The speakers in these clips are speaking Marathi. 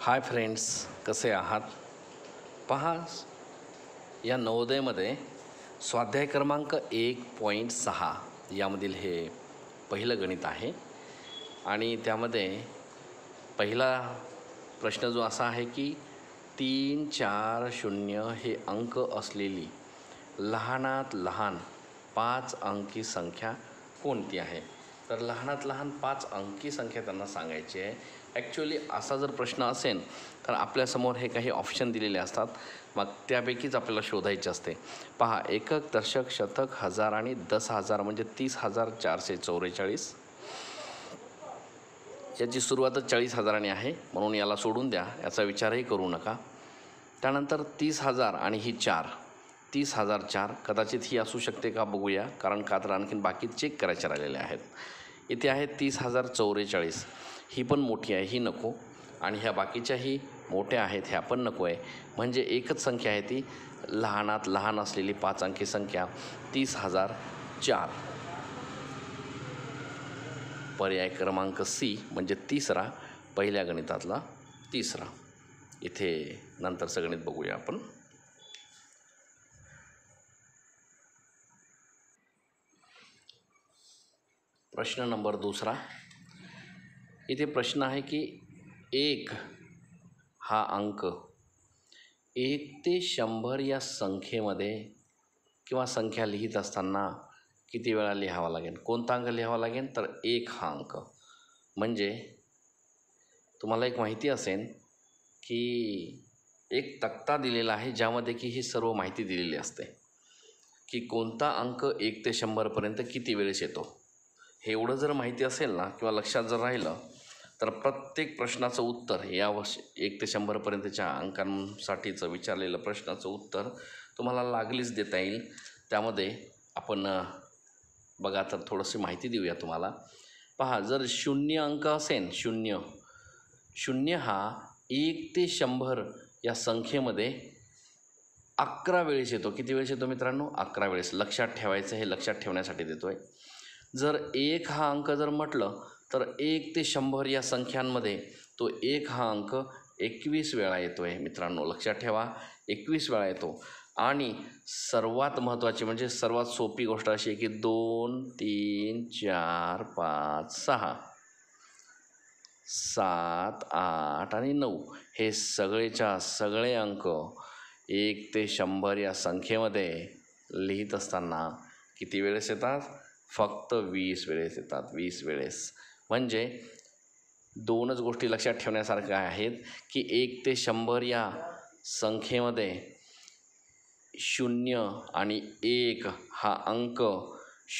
हाय फ्रेंड्स, कसे आहात? पहा, या नवोदयमध्ये स्वाध्याय क्रमांक 1.6 यामधील हे पहिलं गणित आहे. आणि त्यामध्ये पहिला प्रश्न जो असा आहे की 3, 4, 0 हे अंक असलेली लहानात लहान 5 अंकी संख्या कोणती आहे? तर लहानात लहान 5 अंकी संख्या त्यांना सांगायची आहे. ॲक्च्युअली असा जर प्रश्न असेल तर आपल्यासमोर हे काही ऑप्शन दिलेले असतात, मग त्यापैकीच आपल्याला शोधायचे असते. पहा, एकक, दशक, शतक, हजार आणि 10,000 म्हणजे 30,444. याची सुरुवातच 40,000ने आहे, म्हणून याला सोडून द्या, याचा विचारही करू नका. त्यानंतर 30,000 आणि ही 4, 30,004 कदाचित ही असू शकते का बघूया, कारण का तर आणखीन बाकी चेक करायचे राहिलेले आहेत. इथे आहे 30,044, ही पण मोठी आहे, ही नको. आणि ह्या बाकीच्याही मोठ्या आहेत, ह्या पण नको आहे. म्हणजे एकच संख्या आहे ती लहानात लहान असलेली 5 अंकी संख्या 30,004. पर्याय क्रमांक सी म्हणजे तिसरा, पहिल्या गणितातला तिसरा. इथे नंतरचं गणित बघूया आपण. प्रश्न नंबर 2. इथे प्रश्न आहे की 1 हा अंक 1 ते 100 या संख्येमध्ये किंवा संख्या लिहित असताना किती वेळा लिहावा लागेल? कोणता अंक लिहावा लागेल? तर 1 हा अंक. म्हणजे तुम्हाला एक माहिती असेल की एक तक्ता दिलेला आहे ज्यामध्ये की ही सर्व माहिती दिलेली असते की कोणता अंक 1 ते 100पर्यंत किती वेळेस येतो. हे एवढं जर माहिती असेल ना किंवा लक्षात जर राहिलं तर प्रत्येक प्रश्नाचं उत्तर, या 1 ते 100पर्यंतच्या अंकांसाठीचं विचारलेलं प्रश्नाचं उत्तर तुम्हाला लागलीच देता येईल. त्यामध्ये आपण बघा, तर थोडंशी माहिती देऊया तुम्हाला. पहा, जर 0 अंक असेल, 0 हा 1 ते 100 या संख्येमध्ये 11 वेळेस येतो. किती वेळेस येतो मित्रांनो? 11 वेळेस. लक्षात ठेवायचं, हे लक्षात ठेवण्यासाठी देतो आहे. जर 1 हा अंक जर म्हटलं तर 1 ते 100 या संख्यांमध्ये तो 1 हा अंक 21 वेळा येतो आहे मित्रांनो. लक्षात ठेवा, 21 वेळा येतो. आणि सर्वात महत्त्वाची म्हणजे सर्वात सोपी गोष्ट अशी आहे की 2, 3, 4, 5, 6, 7, 8 आणि 9 हे सगळेच्या सगळे अंक 1 ते 100 या संख्येमध्ये लिहित असताना किती वेळेस येतात? फक्त 20 वेळेस येतात. 20 वेळेस. म्हणजे दोनच गोष्टी लक्षात ठेवण्यासारख्या आहेत की 1 ते 100 या संख्येमध्ये 0 आणि 1 हा अंक,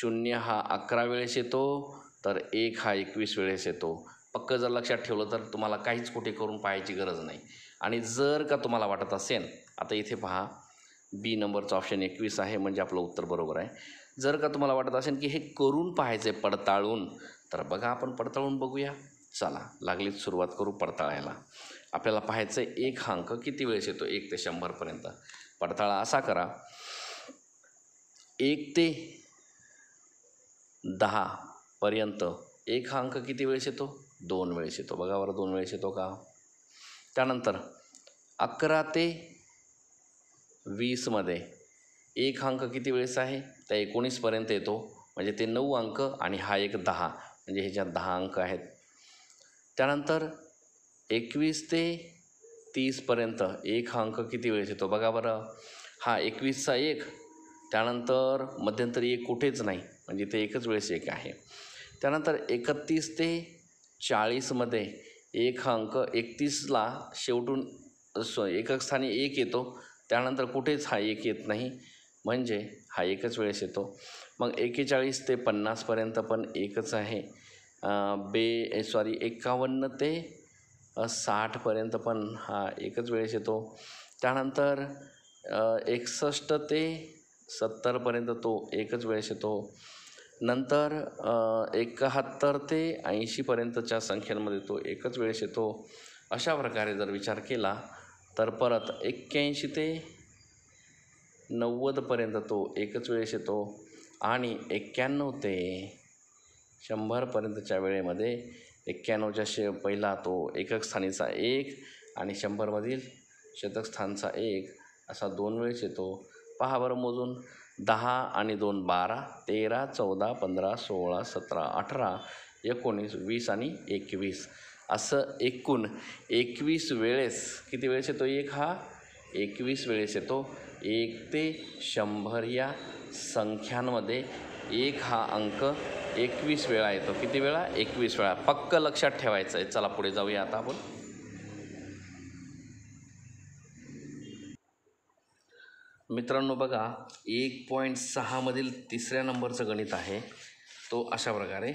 0 हा 11 वेळेस येतो, तर 1 हा 21 वेळेस येतो. पक्क जर लक्षात ठेवलं तर तुम्हाला काहीच कुठे करून पाहायची गरज नाही. आणि जर का तुम्हाला वाटत असेल, आता इथे पहा, बी नंबरचं ऑप्शन 21 आहे, म्हणजे आपलं उत्तर बरोबर आहे. जर का तुम्हाला वाटत असेल की हे करून पाहायचं आहे पडताळून, तर बघा, आपण पडताळून बघूया. चला, लागलीच सुरुवात करू पडताळायला. आपल्याला पाहायचं आहे 1 हा अंक किती वेळेस येतो 1 ते 100पर्यंत. पडताळा असा करा, 1 ते 10 पर्यंत 1 हा अंक किती वेळेस येतो? 2 वेळेस येतो. बघा बरं, 2 वेळेस येतो का? त्यानंतर 11 ते 20मध्ये 1 हा अंक किती वेळेस आहे? त्या 19पर्यंत येतो, म्हणजे ते 9 अंक आणि हा एक 10, म्हणजे ह्याच्यात 10 अंक आहेत. त्यानंतर 21 ते 30पर्यंत 1 हा अंक किती वेळेस येतो? बघा बरं, हा 21चा 1, त्यानंतर मध्यंतरी 1 कुठेच नाही, म्हणजे ते एकच वेळेस 1 आहे. त्यानंतर 31 ते 40मध्ये 1 हा अंक 31ला शेवटून एकक स्थानी 1 येतो, त्यानंतर कुठेच हा 1 येत नाही, म्हणजे हा एकच वेळेस येतो. मग 41 ते 50पर्यंत पण एकच आहे. 51 ते 60पर्यंत पण हा एकच वेळेस येतो. त्यानंतर 61 ते 70पर्यंत तो एकच वेळेस येतो. नंतर 71 ते 80पर्यंतच्या संख्यांमध्ये तो एकच वेळेस येतो. अशा प्रकारे जर विचार केला तर परत 81 ते 90पर्यंत तो एकच वेळेस येतो. आणि 91 ते 100पर्यंतच्या वेळेमध्ये 91च्या पहिला तो एकक स्थानीचा 1 आणि 100मधील शतक स्थानचा 1 असा 2 वेळेस येतो. पहा बरं मोजून, 10 आणि 2 12, 13 14 15 16 17 18 19 20 आणि 21 असं एकूण 21 वेळेस किती वेळेस येतो 1 हा 21 वेळेस येतो. 1 ते 100 या संख्यांमध्ये 1 हा अंक 21 वेळा येतो. किती वेळा? 21 वेळा. पक्क लक्षात ठेवायचं आहे. चला पुढे जाऊया आता आपण. मित्रांनो बघा, 1.6 मधील 3ऱ्या नंबरचं गणित आहे. तो अशा प्रकारे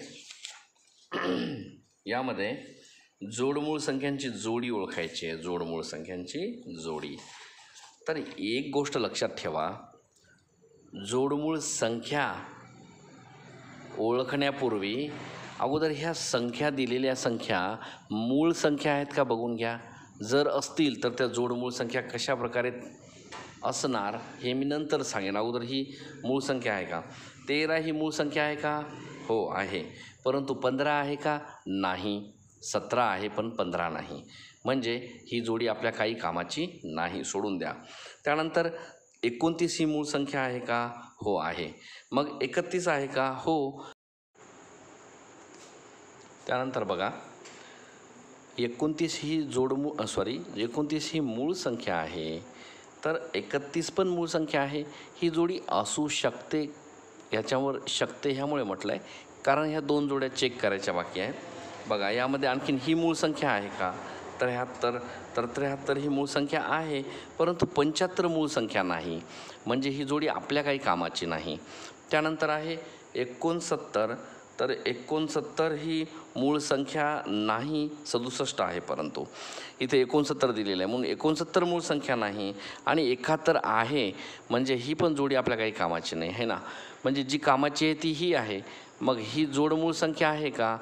यामध्ये जोडमूळ संख्यांची जोडी ओळखायची आहे. जोडमूळ संख्यांची जोडी. तर एक गोष्ट लक्षात ठेवा, जोडमूळ संख्या ओळखण्यापूर्वी अगोदर ह्या संख्या, दिलेल्या संख्या मूळ संख्या आहेत का बघून घ्या. जर असतील तर त्या जोडमूळ संख्या कशा प्रकारे असणार हे मी नंतर सांगेन. अगोदर ही मूळ संख्या आहे का? 13 ही मूळ संख्या आहे का? हो आहे. परंतु 15 आहे का? नाही. 17 आहे पण 15 नाही. म्हणजे ही जोडी आपल्या काही कामाची नाही, सोडून द्या. त्यानंतर 29 ही मूळ संख्या आहे का? हो आहे. मग 31 आहे का? हो. त्यानंतर बघा, 29 ही 29 ही मूळ संख्या आहे. तर 31 पण मूळ संख्या आहे. ही जोडी असू शकते, याच्यावर शकते ह्यामुळे म्हटलं आहे कारण ह्या 2 जोड्या चेक करायच्या बाकी आहेत. बघा, यामध्ये आणखीन ही मूळ संख्या आहे का? 73. तर 73 ही मूळ संख्या आहे, परंतु 75 मूळ संख्या नाही. म्हणजे ही जोडी आपल्या काही कामाची नाही. त्यानंतर आहे 69. तर 69 ही मूळ संख्या नाही, 67 आहे. परंतु इथे 69 दिलेलं आहे, म्हणून 69 मूळ संख्या नाही. आणि 71 आहे, म्हणजे ही पण जोडी आपल्या काही कामाची नाही आहे ना. म्हणजे जी कामाची आहे ती ही आहे. मग ही जोडमूळ संख्या आहे का?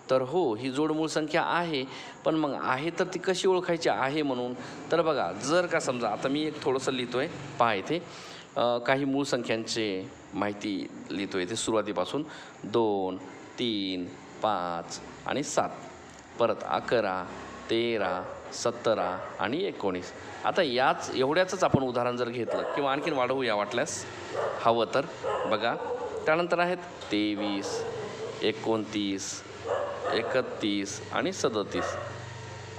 तर हो, ही जोडमूळ संख्या आहे. पण मग आहे तर ती कशी ओळखायची आहे म्हणून? तर बघा, जर का समजा आता मी एक थोडंसं लिहितो आहे, पहा इथे काही मूळ संख्यांचे माहिती लिहितो आहे. ते सुरुवातीपासून 2 3 5 आणि 7, परत 11 13 17 आणि 19. आता एवढ्याचंच आपण उदाहरण जर घेतलं किंवा आणखीन वाढवूया वाटल्यास हवं तर. बघा, त्यानंतर आहेत 23 29 31 आणि 37.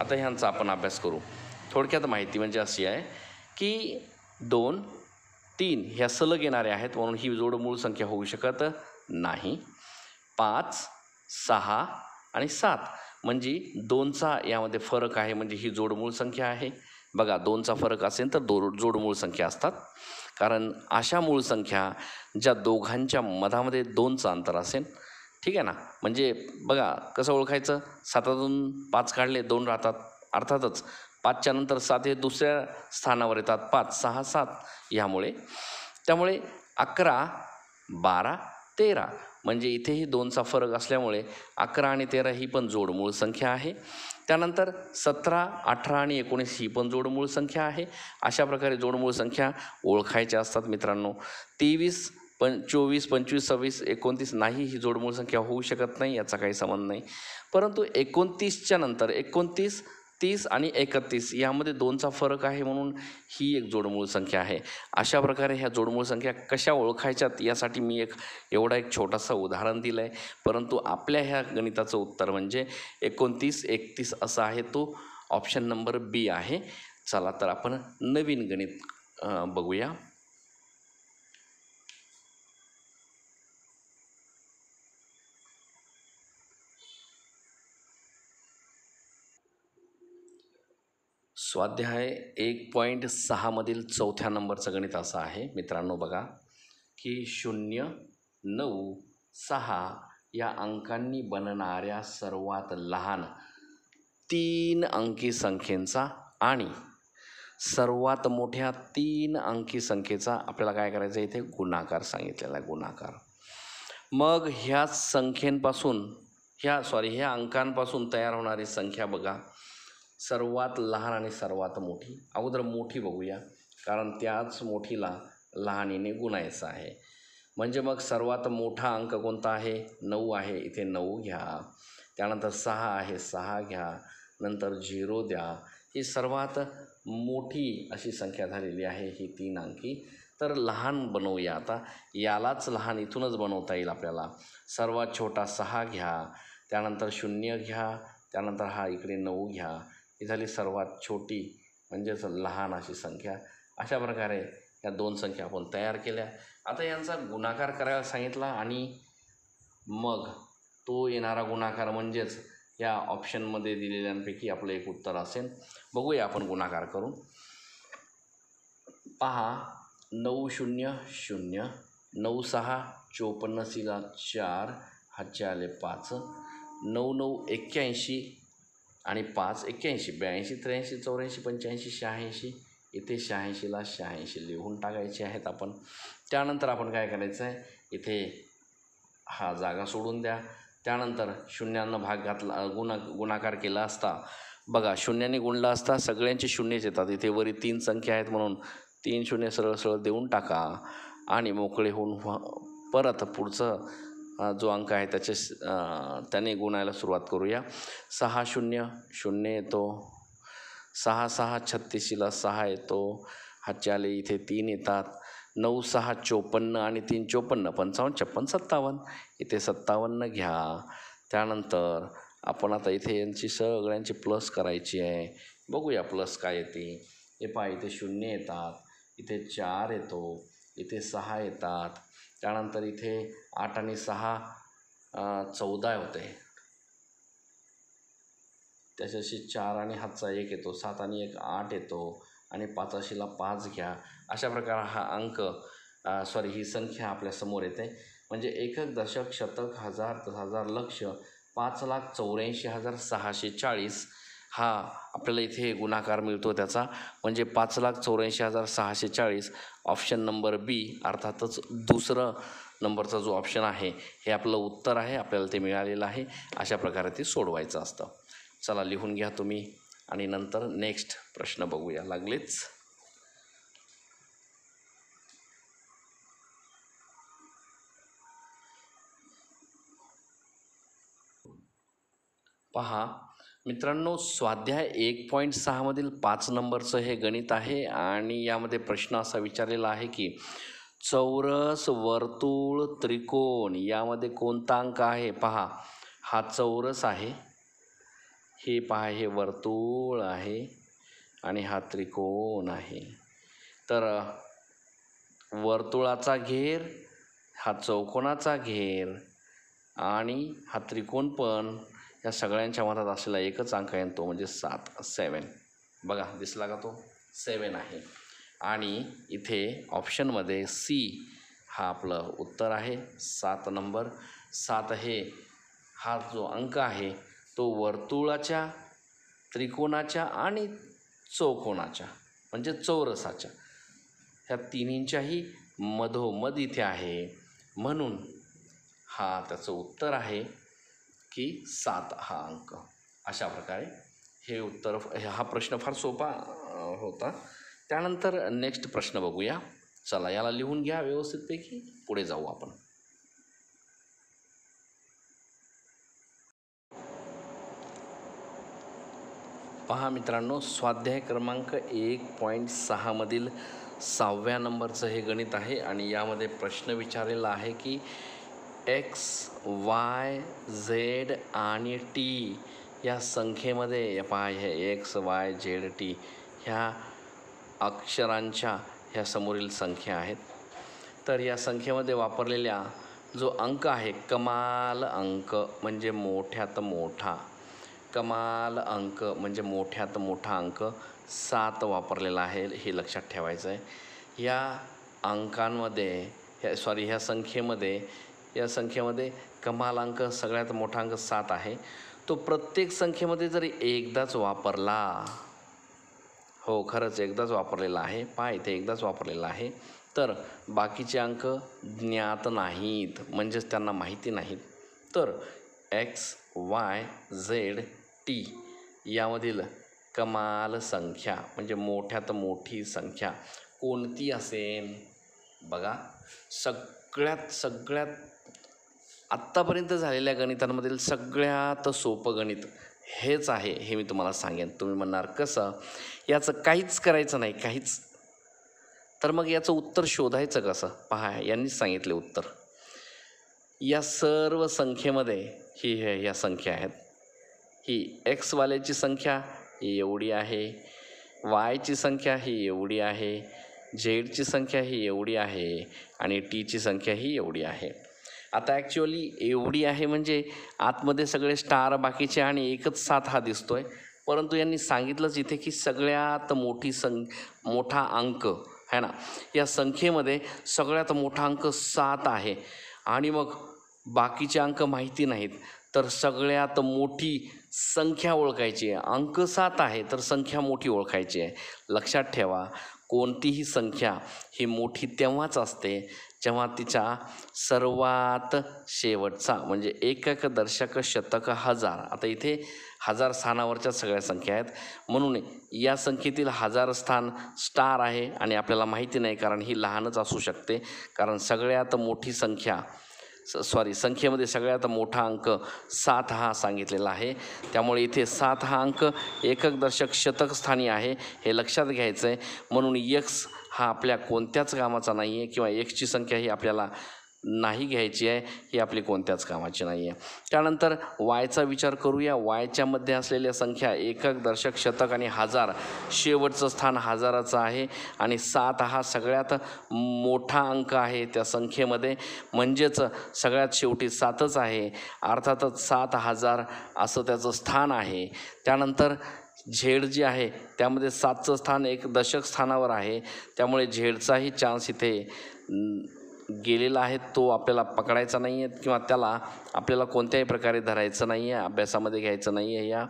आता ह्यांचा आपण अभ्यास करू. थोडक्यात माहिती म्हणजे अशी आहे की 2 3 ह्या सलग येणाऱ्या आहेत, म्हणून ही जोडमूळ संख्या होऊ शकत नाही. 5 6 आणि 7 म्हणजे 2चा यामध्ये फरक आहे, म्हणजे ही जोडमूळ संख्या आहे. बघा, 2चा फरक असेल तर जोडमूळ संख्या असतात. कारण अशा मूळ संख्या ज्या दोघांच्या मधामध्ये 2चं अंतर असेल, ठीक आहे ना. म्हणजे बघा कसं ओळखायचं, 7तून 5 काढले 2 राहतात. अर्थातच 5च्या नंतर 7 हे दुसऱ्या स्थानावर येतात. 5 6 7 ह्यामुळे. त्यामुळे 11 12 13 म्हणजे इथेही 2चा फरक असल्यामुळे 11 आणि 13 ही पण जोडमूळ संख्या आहे. त्यानंतर 17 18 आणि 19 ही पण जोडमूळ संख्या आहे. अशा प्रकारे जोडमूळ संख्या ओळखायच्या असतात मित्रांनो. 23 24 25 26 29 नाही, ही जोडमूळ संख्या होऊ शकत नाही, याचा काही संबंध नाही. परंतु 29च्या नंतर 29 30 आणि 31 यामध्ये 2चा फरक आहे, म्हणून ही एक जोडमूळ संख्या आहे. अशा प्रकारे ह्या जोडमूळ संख्या कशा ओळखायच्यात यासाठी मी एक छोटासा उदाहरण दिलं आहे. परंतु आपल्या ह्या गणिताचं उत्तर म्हणजे 29 31 असं आहे. तो ऑप्शन नंबर बी आहे. चला तर आपण नवीन गणित बघूया. स्वाध्याय 1.6 मधील 4थ्या नंबरचं गणित असं आहे मित्रांनो. बघा की 0 9 6 या अंकांनी बनणाऱ्या सर्वात लहान 3 अंकी संख्येचा आणि सर्वात मोठ्या 3 अंकी संख्येचा आपल्याला काय करायचं, इथे गुणाकार सांगितलेला आहे. गुणाकार. मग ह्या संख्येपासून ह्या अंकांपासून तयार होणारी संख्या बघा, सर्वात लहान आणि सर्वात मोठी. अगोदर मोठी बघूया, कारण त्याच मोठीला लहानीने गुणायचं आहे. म्हणजे मग सर्वात मोठा अंक कोणता आहे? 9 आहे. इथे 9 घ्या. त्यानंतर 6 आहे, 6 घ्या. नंतर 0 द्या. ही सर्वात मोठी अशी संख्या झालेली आहे ही 3 अंकी. तर लहान बनवूया आता, यालाच लहान इथूनच बनवता येईल आपल्याला. सर्वात छोटा 6 घ्या, त्यानंतर 0 घ्या, त्यानंतर हा इकडे 9 घ्या. ही झाली सर्वात छोटी म्हणजेच लहान अशी संख्या. अशा प्रकारे या 2 संख्या आपण तयार केल्या. आता यांचा गुणाकार करायला सांगितला आणि मग तो येणारा गुणाकार म्हणजेच या ऑप्शनमध्ये दिलेल्यांपैकी आपलं एक उत्तर असेल. बघूया आपण गुणाकार करून. पहा, 9 0 0, 9 6 54 4, हातचे आले 5, 9 9 81 आणि 5 81, 82 83 84 85 86. इथे 86ला 86 लिहून टाकायचे आहेत आपण. त्यानंतर आपण काय करायचं आहे, इथे हा जागा सोडून द्या. त्यानंतर शून्यानं भाग घातला, गुणाकार केला असता बघा, शून्याने गुणला असता सगळ्यांचे शून्यच येतात. इथे वरी 3 संख्या आहेत म्हणून 3 शून्य सरळ सरळ देऊन टाका आणि मोकळे होऊन परत पुढचं जो अंक आहे त्याने गुणायला सुरुवात करूया. 6 0 0 येतो, 6 6 36ला 6 येतो, हातचे आले इथे 3 येतात. 9 6 54 आणि 3 54, 55 56 57, इथे 57 घ्या. त्यानंतर आपण आता इथे यांची सगळ्यांची प्लस करायची आहे. बघूया प्लस काय येते. हे पहा, इथे 0 येतात, इथे 4 येतो, इथे 6 येतात. त्यानंतर इथे 8 आणि 6 14 होते, त्याच्याशी 4 आणि हातचा 1 येतो, 7 आणि 1 8 येतो आणि 85ला 5 घ्या. अशा प्रकारे हा अंक ही संख्या आपल्यासमोर येते. म्हणजे एकक, दशक, शतक, हजार, हजार, लक्ष, 5,84,640 हा आपल्याला इथे गुणाकार मिळतो त्याचा. म्हणजे 5,84,640 ऑप्शन नंबर बी, अर्थातच दुसरं नंबरचा जो ऑप्शन आहे हे आपलं उत्तर आहे. आपल्याला ते मिळालेलं आहे. अशा प्रकारे ते सोडवायचं असतं. चला लिहून घ्या तुम्ही आणि नंतर नेक्स्ट प्रश्न बघूया. लागलेच. पहा मित्रांनो, स्वाध्याय 1.6 मधील 5 नंबरचं हे गणित आहे आणि यामध्ये प्रश्न असा विचारलेला आहे की चौरस, वर्तुळ, त्रिकोण यामध्ये कोणता अंक आहे. पहा, हा चौरस आहे, हे पहा हे वर्तुळ आहे आणि हा त्रिकोण आहे. तर वर्तुळाचा घेर, हा चौकोनाचा घेर आणि हा त्रिकोण पण या सगळ्यांच्या मधात असलेला एकच अंक आहे, तो म्हणजे 7. बघा दिसला का, तो 7 आहे. आणि इथे ऑप्शनमध्ये सी हा आपलं उत्तर आहे. 7 नंबर. 7 हा जो अंक आहे तो वर्तुळाच्या, त्रिकोणाच्या आणि चौकोनाच्या म्हणजे चौरसाच्या ह्या तिन्हींच्याही मधोमध इथे आहे. म्हणून हा त्याचं उत्तर आहे की 7 हा अंक. अशा प्रकारे हे उत्तर, हा प्रश्न फार सोपा होता. त्यानंतर नेक्स्ट प्रश्न बघूया. चला याला लिहून घ्या व्यवस्थितपैकी, पुढे जाऊ आपण. पहा मित्रांनो, स्वाध्याय क्रमांक 1.6 मधील 6व्या नंबरचं हे गणित आहे आणि यामध्ये प्रश्न विचारलेला आहे की एक्स, वाय, झेड आणि टी या संख्येमध्ये, पहा हे एक्स, वाय, झेड, टी ह्या अक्षरांच्या ह्या समोरील संख्या आहेत. तर या संख्येमध्ये वापरलेल्या जो अंक आहे, कमाल अंक म्हणजे मोठ्यात मोठा, कमाल अंक म्हणजे मोठ्यात मोठा अंक 7 वापरलेला आहे, हे लक्षात ठेवायचं आहे. या अंकांमध्ये ह्या संख्येमध्ये कमाल अंक, सगळ्यात मोठा अंक 7 आहे. तो प्रत्येक संख्येमध्ये जरी एकदाच वापरला, हो खरंच एकदाच वापरलेला आहे, पहा इथे एकदाच वापरलेला आहे, तर बाकीचे अंक ज्ञात नाहीत, म्हणजेच त्यांना माहिती नाहीत. तर एक्स, वाय, झेड, टी यामधील कमाल संख्या म्हणजे मोठ्यात मोठी संख्या कोणती असेल. बघा, सगळ्यात आत्तापर्यंत झालेल्या गणितांमधील सगळ्यात सोपं गणित हेच आहे हे मी तुम्हाला सांगेन. तुम्ही म्हणणार कसं, याचं काहीच करायचं नाही काहीच, तर मग याचं उत्तर शोधायचं कसं? पहा, यांनीच सांगितले उत्तर. या सर्व संख्येमध्ये ह्या संख्या आहेत. ही एक्सवाल्याची संख्या ही एवढी आहे, वायची संख्या ही एवढी आहे, झेडची संख्या ही एवढी आहे आणि टीची संख्या ही एवढी आहे. आता ॲक्च्युअली एवढी आहे म्हणजे आतमध्ये सगळे स्टार बाकीचे आणि एकच 7 हा दिसतोय, परंतु यांनी सांगितलंच इथे की सगळ्यात मोठा अंक आहे ना, या संख्येमध्ये सगळ्यात मोठा अंक 7 आहे आणि मग बाकीचे अंक माहिती नाहीत, तर सगळ्यात मोठी संख्या ओळखायची आहे. अंक 7 आहे तर संख्या मोठी ओळखायची आहे. लक्षात ठेवा, कोणतीही संख्या ही मोठी तेव्हाच असते जेव्हा तिचा सर्वात शेवटचा म्हणजे एकक, दशक, शतक, हजार. आता इथे 1000 स्थानावरच्या सगळ्या संख्या आहेत, म्हणून या संख्येतील 1000 स्थान स्टार आहे आणि आपल्याला माहिती नाही, कारण ही लहानच असू शकते, कारण सगळ्यात मोठी संख्या संख्येमध्ये सगळ्यात मोठा अंक 7 हा सांगितलेला आहे. त्यामुळे इथे 7 हा अंक एकक, दशक, शतक स्थानी आहे, हे लक्षात घ्यायचं आहे. म्हणून एक्स हा आपल्या कोणत्याच कामाचा नाही आहे किंवा एक्सची संख्या ही आपल्याला नाही घ्यायची आहे, ही आपली कोणत्याच कामाची नाही आहे. त्यानंतर वायचा विचार करूया. वायच्यामध्ये असलेल्या संख्या एकक, दशक, शतक आणि हजार. शेवटचं स्थान हजाराचं आहे आणि 7 हा सगळ्यात मोठा अंक आहे त्या संख्येमध्ये, म्हणजेच सगळ्यात शेवटी 7च आहे. अर्थातच 7000 असं त्याचं स्थान आहे. त्यानंतर झेड जी आहे त्यामध्ये 7चं स्थान एक दशक स्थानावर आहे, त्यामुळे झेडचाही चान्स इथे गेलेला आहे, तो आपल्याला पकडायचा नाही आहे किंवा त्याला आपल्याला कोणत्याही प्रकारे धरायचं नाही आहे, अभ्यासामध्ये घ्यायचं नाही आहे या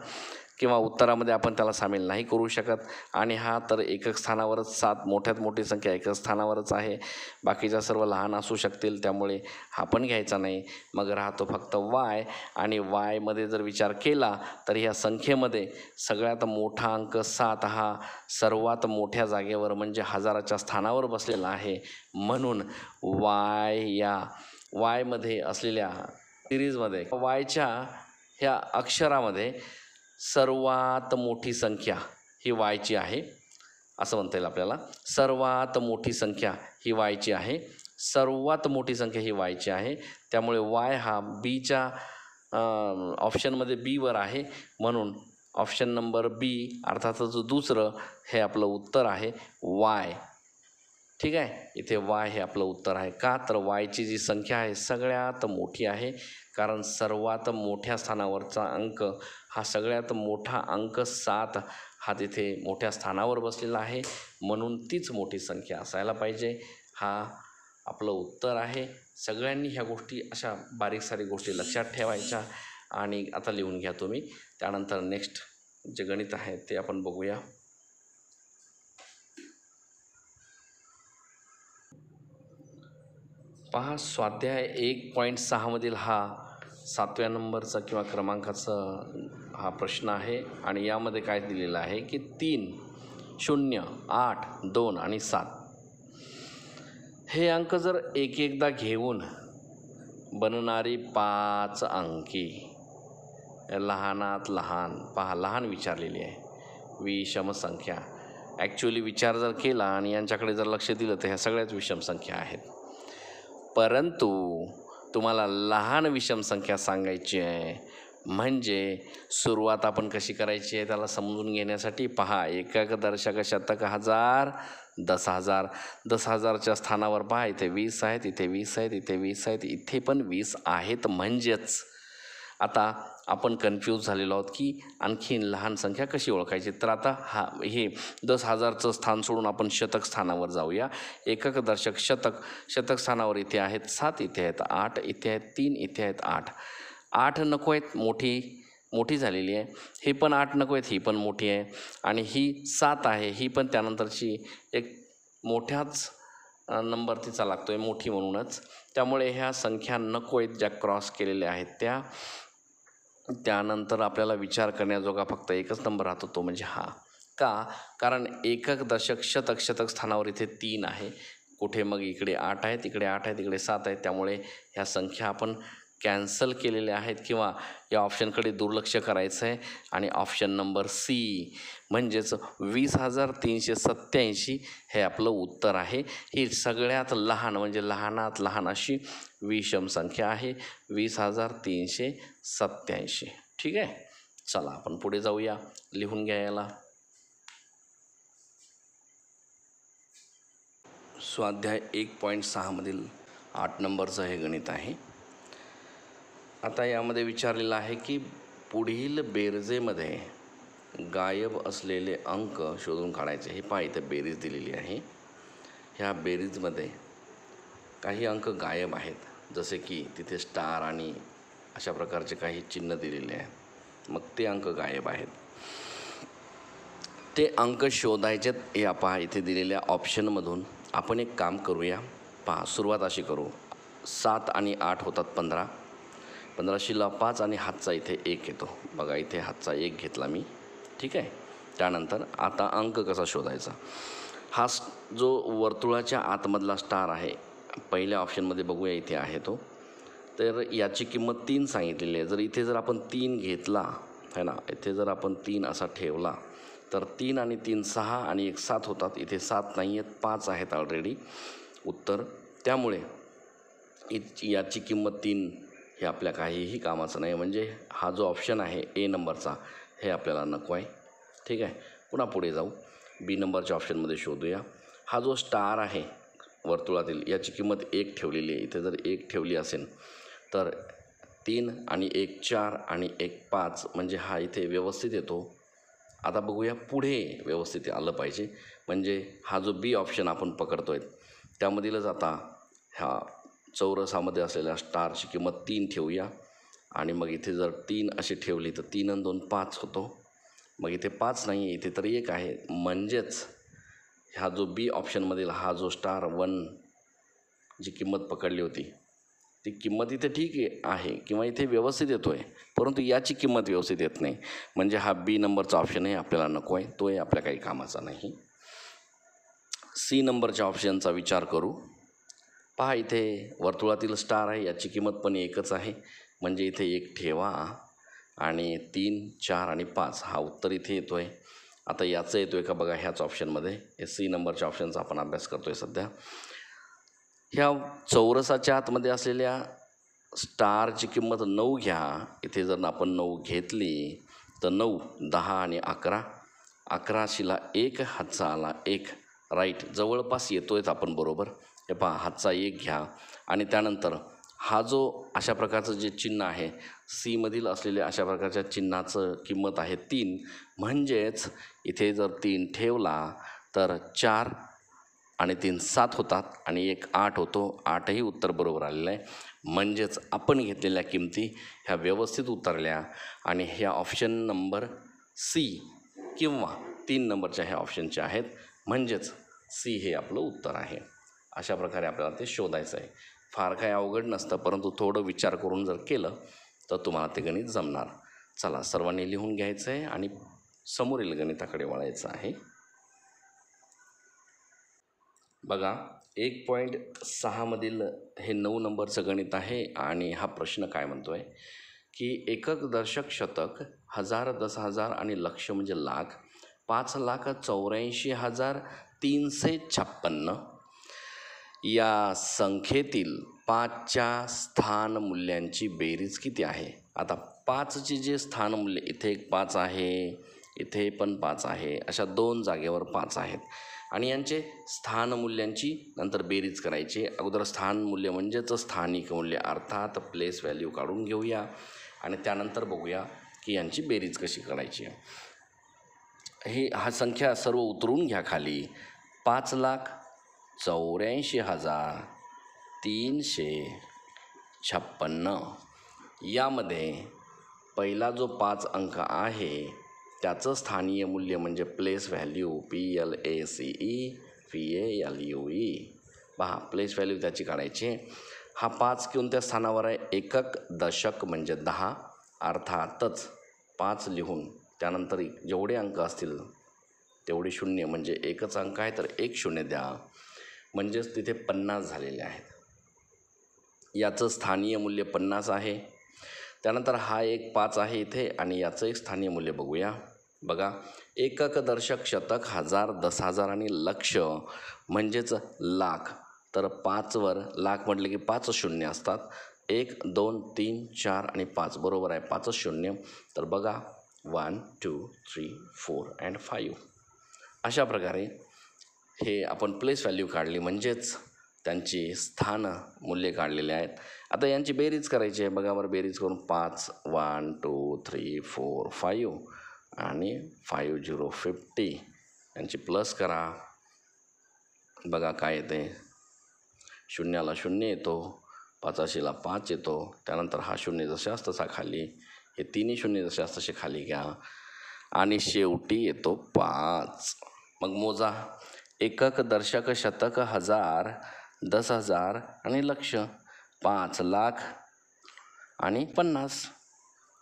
किंवा उत्तरामध्ये आपण त्याला सामील नाही करू शकत. आणि हा तर एकक स्थानावरच, 7 मोठ्यात मोठी संख्या एकक स्थानावरच आहे, बाकीच्या सर्व लहान असू शकतील, त्यामुळे हा पण घ्यायचा नाही. मग राहतो फक्त वाय, आणि वायमध्ये जर विचार केला तर ह्या संख्येमध्ये सगळ्यात मोठा अंक 7 हा सर्वात मोठ्या जागेवर म्हणजे हजाराच्या स्थानावर बसलेला आहे. म्हणून वायमध्ये असलेल्या सिरीजमध्ये वायच्या ह्या अक्षरामध्ये सर्वात मोठी संख्या ही वायची आहे, असं म्हणता येईल आपल्याला. सर्वात मोठी संख्या ही वायची आहे, सर्वात मोठी संख्या ही वायची आहे. त्यामुळे वाय हा बीच्या ऑप्शनमध्ये बीवर आहे, म्हणून ऑप्शन नंबर बी अर्थातच दुसरं हे आपलं उत्तर आहे वाय. ठीक आहे, इथे वाय हे आपलं उत्तर आहे. का तर वायची जी संख्या आहे सगळ्यात मोठी आहे, कारण सर्वात मोठ्या स्थानावरचा अंक हा सगळ्यात मोठा अंक 7 हा तिथे मोठ्या स्थानावर बसलेला आहे, म्हणून तीच मोठी संख्या असायला पाहिजे. हा आपलं उत्तर आहे. सगळ्यांनी ह्या गोष्टी अशा बारीक सारीक गोष्टी लक्षात ठेवायच्या आणि आता लिहून घ्या तुम्ही. त्यानंतर नेक्स्ट जे गणित आहे ते आपण बघूया. पहा, स्वाध्याय 1.6 मधील हा 7व्या नंबरचा किंवा क्रमांकाचा हा प्रश्न आहे आणि यामध्ये काय दिलेलं आहे की 3, 0, 8, 2 आणि 7 हे अंक जर एकदा घेऊन बनणारी 5 अंकी लहानात लहान, पहा लहान विचारलेली आहे, विषम संख्या. ॲक्च्युअली विचार जर केला आणि यांच्याकडे जर लक्ष दिलं तर ह्या सगळ्याच विषम संख्या आहेत, परंतु तुम्हाला लहान विषम संख्या सांगायची आहे. म्हणजे सुरुवात आपण कशी करायची आहे त्याला समजून घेण्यासाठी पहा, एकक, दशक, शतक, हजार, 10,000. 10,000च्या स्थानावर पहा, इथे 20 आहेत, इथे 20 आहेत, इथे 20 आहेत, इथे पण 20 आहेत. म्हणजेच आता आपण कन्फ्यूज झालेलो आहोत की आणखीन लहान संख्या कशी ओळखायची. तर आता हे 10,000चं स्थान सोडून आपण शतक स्थानावर जाऊया. एकक, दशक, शतक स्थानावर इथे आहेत 7, इथे आहेत 8, इथे आहेत 3, इथे आहेत 8. 8 नको आहेत, मोठी झालेली आहे. ही पण 8 नको आहेत, ही पण मोठी आहे. आणि ही 7 आहे, ही पण त्यानंतरची एक मोठ्याच नंबर तिचा लागतो आहे, मोठी म्हणूनच. त्यामुळे ह्या संख्या नको आहेत ज्या क्रॉस केलेल्या आहेत त्या. त्यानंतर आपल्याला विचार करण्याजोगा फक्त एकच नंबर राहतो, तो म्हणजे हा. का? कारण एकक, दशक, शतक स्थानावर इथे 3 आहे. कुठे मग इकडे 8 आहेत, इकडे 8 आहेत, इकडे 7 आहेत. त्यामुळे ह्या संख्या आपण कॅन्सल केलेले आहेत किंवा या ऑप्शनकडे दुर्लक्ष करायचं आहे आणि ऑप्शन नंबर सी म्हणजेच 20,387 हे आपलं उत्तर आहे. ही सगळ्यात लहान म्हणजे लहानात लहान अशी विषम संख्या आहे 20,387. ठीक आहे. चला आपण पुढे जाऊया. लिहून घ्या याला. स्वाध्याय 1.6 मधील 8 नंबरचं हे गणित आहे. आता यामध्ये विचारलेलं आहे की पुढील बेरजेमध्ये गायब असलेले अंक शोधून काढायचे. हे पहा इथे बेरीज दिलेली आहे. ह्या बेरीजमध्ये काही अंक गायब आहेत, जसे की तिथे स्टार आणि अशा प्रकारचे काही चिन्ह दिलेले आहेत. मग ते अंक गायब आहेत. ते अंक शोधायचेत. या पहा इथे दिलेल्या ऑप्शनमधून आपण एक काम करूया. पहा सुरुवात अशी करू. 7 आणि 8 होतात 15. 15शीला 5 आणि हातचा इथे 1 येतो. बघा इथे हातचा 1 घेतला मी. ठीक आहे. त्यानंतर आता अंक कसा शोधायचा. हा जो वर्तुळाच्या आतमधला स्टार आहे पहिल्या ऑप्शनमध्ये बघूया इथे आहे तो. तर याची किंमत 3 सांगितलेली आहे. जर आपण 3 घेतला है ना, इथे जर आपण 3 असा ठेवला तर 3 आणि 3 6 आणि 1 7 होतात. इथे 7 नाही आहेत, 5 आहेत ऑलरेडी उत्तर. त्यामुळे याची किंमत 3 हे आपल्या काहीही कामाचं नाही. म्हणजे हा जो ऑप्शन आहे ए नंबरचा हे आपल्याला नको आहे. ठीक आहे. पुन्हा पुढे जाऊ. बी नंबरच्या ऑप्शनमध्ये शोधूया. हा जो स्टार आहे वर्तुळातील याची किंमत 1 ठेवलेली आहे. इथे जर 1 ठेवली असेल तर 3 आणि 1 4 आणि 1 5 म्हणजे हा इथे व्यवस्थित येतो. आता बघूया पुढे व्यवस्थित आलं पाहिजे. म्हणजे हा जो बी ऑप्शन आपण पकडतो आहे त्यामधीलच आता ह्या चौरसामध्ये असलेल्या स्टारची किंमत 3 ठेवूया. आणि मग इथे जर 3 अशी ठेवली तर 3 आणि 2 5 होतो. मग इथे 5 नाही आहे, इथे तर 1 आहे. म्हणजेच ह्या जो बी ऑप्शनमधील हा जो स्टार 1 जी किंमत पकडली होती ती किंमत इथे ठीक आहे किंवा इथे व्यवस्थित येतो आहे, परंतु याची किंमत व्यवस्थित येत नाही. म्हणजे हा बी नंबरचा ऑप्शन आहे आपल्याला नको आहे. तोही आपल्या काही कामाचा नाही. सी नंबरच्या ऑप्शनचा विचार करू. पहा इथे वर्तुळातील स्टार आहे याची किंमत पण 1च आहे. म्हणजे इथे 1 ठेवा आणि 3 4 आणि 5 हा उत्तर इथे येतो आहे. आता याचं येतो आहे का बघा ह्याच ऑप्शनमध्ये. हे सी नंबरच्या ऑप्शनचा आपण अभ्यास करतो आहे सध्या. ह्या चौरसाच्या आतमध्ये असलेल्या स्टारची किंमत 9 घ्या. इथे जर आपण 9 घेतली तर 9 10 आणि 11. 11शीला 1 हातचा आला 1 राईट जवळपास येतो आहेत आपण बरोबर. हे पहा हातचा 1 घ्या आणि त्यानंतर हा जो अशा प्रकारचं जे चिन्ह आहे सीमधील असलेल्या अशा प्रकारच्या चिन्हाचं किंमत आहे 3. म्हणजेच इथे जर 3 ठेवला तर 4 आणि 3 7 होतात आणि 1 8 होतो. 8ही उत्तर बरोबर आलेलं आहे. म्हणजेच आपण घेतलेल्या किमती ह्या व्यवस्थित उतरल्या आणि ह्या ऑप्शन नंबर सी किंवा 3 नंबरच्या ह्या ऑप्शनच्या आहेत. म्हणजेच सी हे आपलं उत्तर आहे. अशा प्रकारे आपल्याला ते शोधायचं आहे. फार काही अवघड नसतं, परंतु थोडं विचार करून जर केलं तर तुम्हाला ते गणित जमणार. चला सर्वांनी लिहून घ्यायचं आहे आणि समोरील गणिताकडे वळायचं आहे. बघा 1.6 मधील हे 9 नंबरचं गणित आहे आणि हा प्रश्न काय म्हणतो आहे की एकक दशक शतक 1000 10,000 आणि लक्ष म्हणजे लाख 5,84,356 या संख्येतील 5च्या स्थान मूल्यांची बेरीज किती आहे. आता 5ची जे स्थान मूल्य इथे एक 5 आहे, इथे पण 5 आहे, अशा 2 जागेवर 5 आहेत आणि यांचे स्थान मूल्यांची नंतर बेरीज करायची. अगोदर स्थान मूल्य म्हणजेच स्थानिक मूल्य अर्थात प्लेस व्हॅल्यू काढून घेऊया आणि त्यानंतर बघूया की यांची बेरीज कशी करायची. हा संख्या सर्व उतरून घ्या खाली. 5,84,356 यामध्ये पहिला जो 5 अंक आहे त्याचं स्थानीय मूल्य म्हणजे प्लेस व्हॅल्यू PLACE पहा प्लेस व्हॅल्यू त्याची काढायची. हा 5 कोणत्या स्थानावर आहे. एकक दशक म्हणजे 10 अर्थातच 5 लिहून त्यानंतर जेवढे अंक असतील तेवढे शून्य म्हणजे एकच अंक आहे तर 1 शून्य द्या. म्हणजेच तिथे 50 झालेले आहेत. याचं स्थानीय मूल्य 50 आहे. त्यानंतर हा एक 5 आहे इथे आणि याचं एक स्थानीय मूल्य बघूया. बघा, एकक, दशक, शतक, हजार, 10,000 आणि लक्ष म्हणजेच लाख. तर 5वर लाख म्हटलं की 5 शून्य असतात. 1 2 3 4 आणि 5 बरोबर आहे, 5 शून्य. तर बघा 1 2 3 4 अँड 5 अशा प्रकारे हे आपण प्लेस व्हॅल्यू काढली, म्हणजेच त्यांची स्थान मूल्ये काढलेली आहेत. आता यांची बेरीज करायची आहे. बघा बरं, बेरीज करून 5 1 2 3 4 5 आणि 5 0 50 यांची प्लस करा. बघा काय येते, शून्याला शून्य येतो, 85ला 5 येतो. त्यानंतर हा शून्य जसा तसा खाली, हे तिन्ही शून्य जसे तसे खाली घ्या आणि शेवटी येतो 5. मग मोजा, एकक, दशक, शतक, हजार, 10,000 आणि लक्ष. 5 लाख आणि 50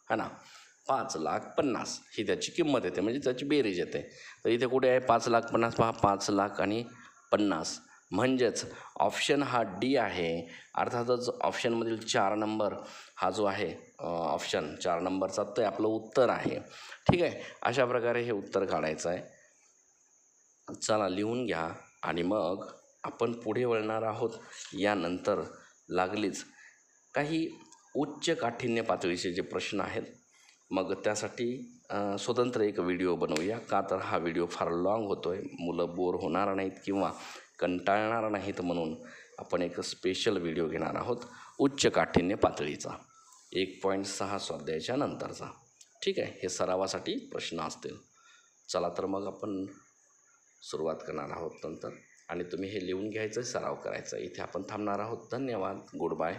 है ना. 5,50,000 ही त्याची किंमत येते, म्हणजे त्याची बेरीज येते. तर इथे कुठे आहे 5,50,000, पहा 5 लाख आणि 50, म्हणजेच ऑप्शन हा डी आहे. अर्थातच ऑप्शनमधील 4 नंबर हा जो आहे ऑप्शन 4 नंबरचा, ते आपलं उत्तर आहे. ठीक आहे, अशा प्रकारे हे उत्तर काढायचं आहे. चला लिहून घ्या आणि मग आपण पुढे वळणार आहोत. यानंतर लागलीच काही उच्च काठिण्य पातळीचे जे प्रश्न आहेत, मग त्यासाठी स्वतंत्र एक व्हिडिओ बनवूया. का तर हा व्हिडिओ फार लाँग होतो आहे, मुलं बोर होणार नाहीत किंवा कंटाळणार नाहीत, म्हणून आपण एक स्पेशल व्हिडिओ घेणार आहोत उच्च काठिण्य पातळीचा, 1.6 स्वाध्यायाच्या नंतरचा. ठीक आहे, हे सरावासाठी प्रश्न असतील. चला तर मग आपण सुरुवात करणार आहोत नंतर, आणि तुम्ही हे लिहून घ्यायचं, सराव करायचा. इथे आपण थांबणार आहोत. धन्यवाद. Good bye.